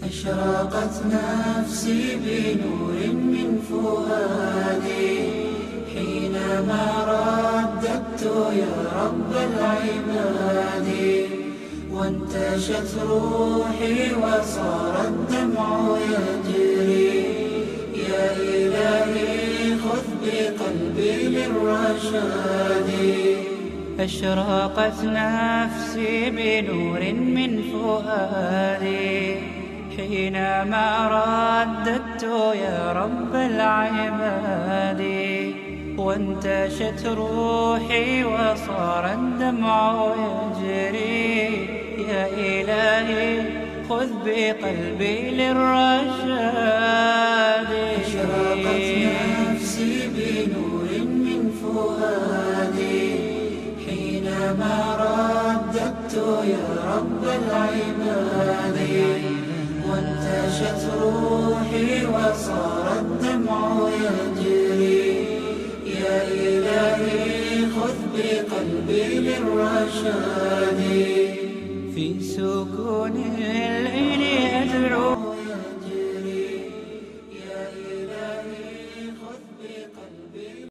أشرقت نفسي بنور من فؤادي حينما رددت يا رب العباد، وانتشت روحي وصار الدمع يجري. يا إلهي خذ بقلبي للرشاد. أشرقت نفسي بنور من فؤادي حينما رددت يا رب العباد، وانتشت روحي وصار الدمع يجري. يا إلهي خذ بقلبي للرشاد. أشرقت نفسي بنور من فؤادي حينما رددت يا رب العباد، وانتشت روحي وصار الدمع يجري. يا إلهي خذ بقلبي للرشاد. في سكون